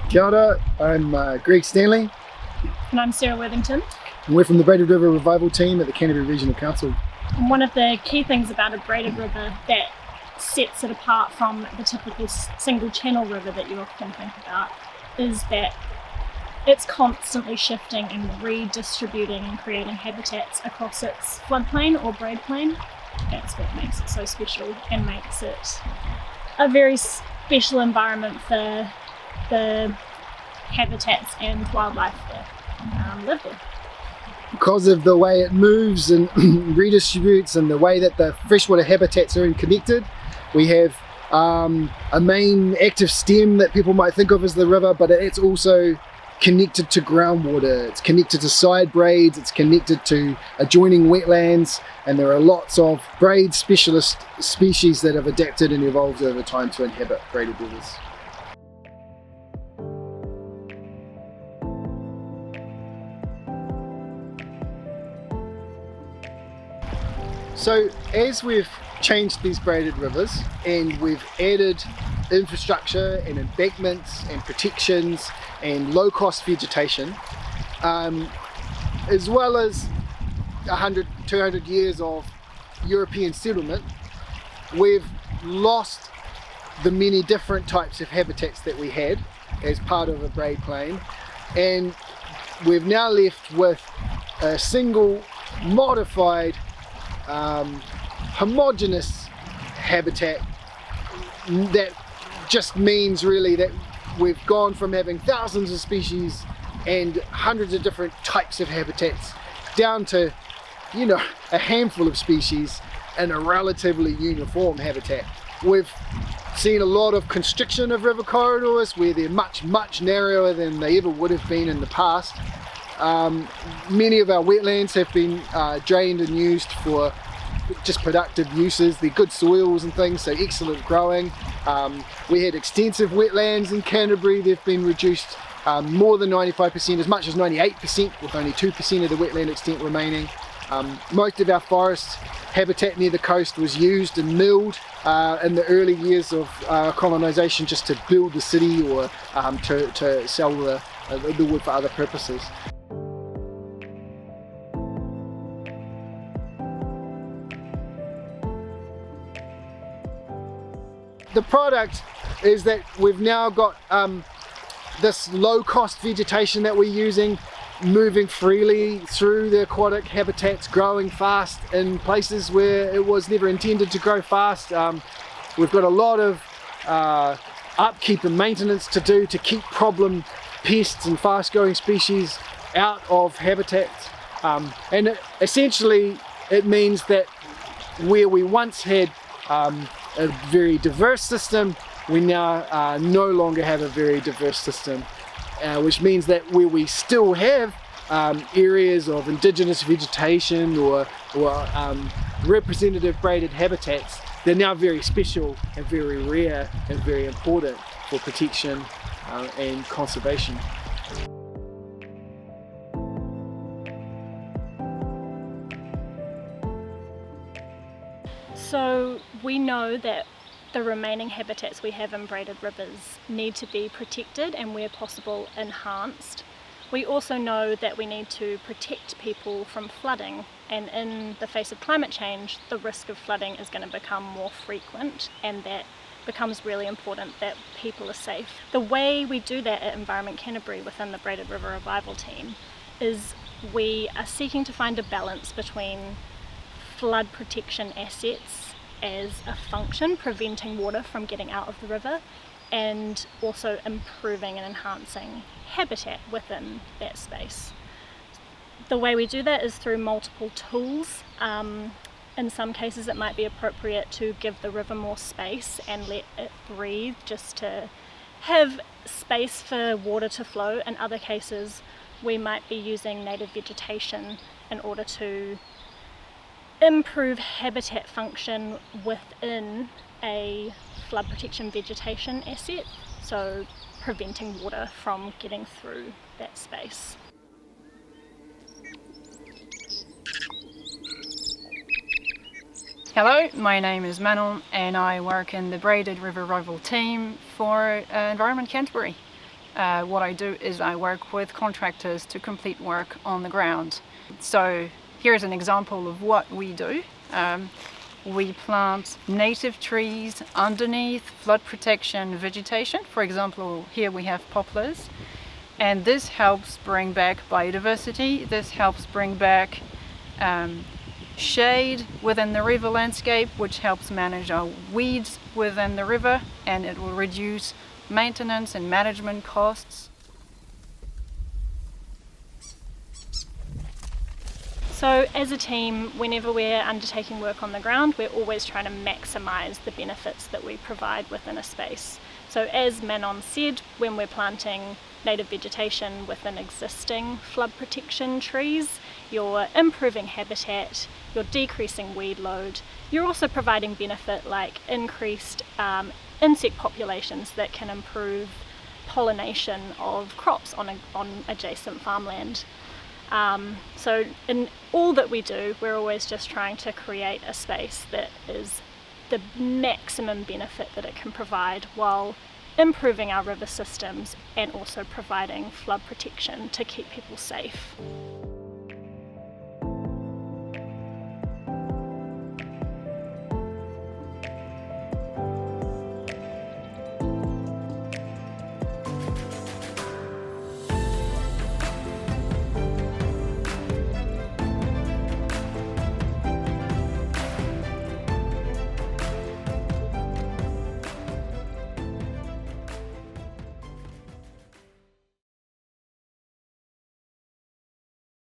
Kia ora, I'm Greg Stanley. And I'm Sarah Worthington. And we're from the Braided River Revival team at the Canterbury Regional Council. And one of the key things about a braided river that sets it apart from the typical single channel river that you often think about is that it's constantly shifting and redistributing and creating habitats across its floodplain or braid plain. That's what makes it so special and makes it a very special environment for the habitats and wildlife that live there. Because of the way it moves and redistributes and the way that the freshwater habitats are connected, we have a main active stem that people might think of as the river, but it's also connected to groundwater, it's connected to side braids, it's connected to adjoining wetlands, and there are lots of braid specialist species that have adapted and evolved over time to inhabit braided rivers. So as we've changed these braided rivers and we've added infrastructure and embankments and protections and low-cost vegetation, as well as 100, 200 years of European settlement, we've lost the many different types of habitats that we had as part of a braid plain, and we've now left with a single modified homogeneous habitat that just means really that we've gone from having thousands of species and hundreds of different types of habitats down to, you know, a handful of species and a relatively uniform habitat. We've seen a lot of constriction of river corridors where they're much narrower than they ever would have been in the past. Many of our wetlands have been drained and used for just productive uses. They're good soils and things, so excellent growing. We had extensive wetlands in Canterbury. They've been reduced more than 95%, as much as 98%, with only 2% of the wetland extent remaining. Most of our forest habitat near the coast was used and milled in the early years of colonisation just to build the city or to sell the wood for other purposes. The product is that we've now got this low-cost vegetation that we're using, moving freely through the aquatic habitats, growing fast in places where it was never intended to grow fast. We've got a lot of upkeep and maintenance to do to keep problem pests and fast-growing species out of habitats. And essentially it means that where we once had a very diverse system, we now no longer have a very diverse system, which means that where we still have areas of indigenous vegetation or representative braided habitats, they're now very special and very rare and very important for protection and conservation. So we know that the remaining habitats we have in braided rivers need to be protected and where possible enhanced. We also know that we need to protect people from flooding, and in the face of climate change the risk of flooding is going to become more frequent, and that becomes really important that people are safe. The way we do that at Environment Canterbury within the Braided River Revival team is we are seeking to find a balance between flood protection assets as a function, preventing water from getting out of the river, and also improving and enhancing habitat within that space. The way we do that is through multiple tools. In some cases it might be appropriate to give the river more space and let it breathe, just to have space for water to flow. In other cases we might be using native vegetation in order to improve habitat function within a flood protection vegetation asset, so preventing water from getting through that space. Hello, my name is Manon and I work in the Braided River Revival team for Environment Canterbury. what I do is I work with contractors to complete work on the ground. So here's an example of what we do. We plant native trees underneath flood protection vegetation. For example, here we have poplars, and this helps bring back biodiversity. This helps bring back shade within the river landscape, which helps manage our weeds within the river, and it will reduce maintenance and management costs. So as a team, whenever we're undertaking work on the ground, we're always trying to maximise the benefits that we provide within a space. So as Manon said, when we're planting native vegetation within existing flood protection trees, you're improving habitat, you're decreasing weed load, you're also providing benefit like increased insect populations that can improve pollination of crops on adjacent farmland. So in all that we do, we're always just trying to create a space that is the maximum benefit that it can provide while improving our river systems and also providing flood protection to keep people safe.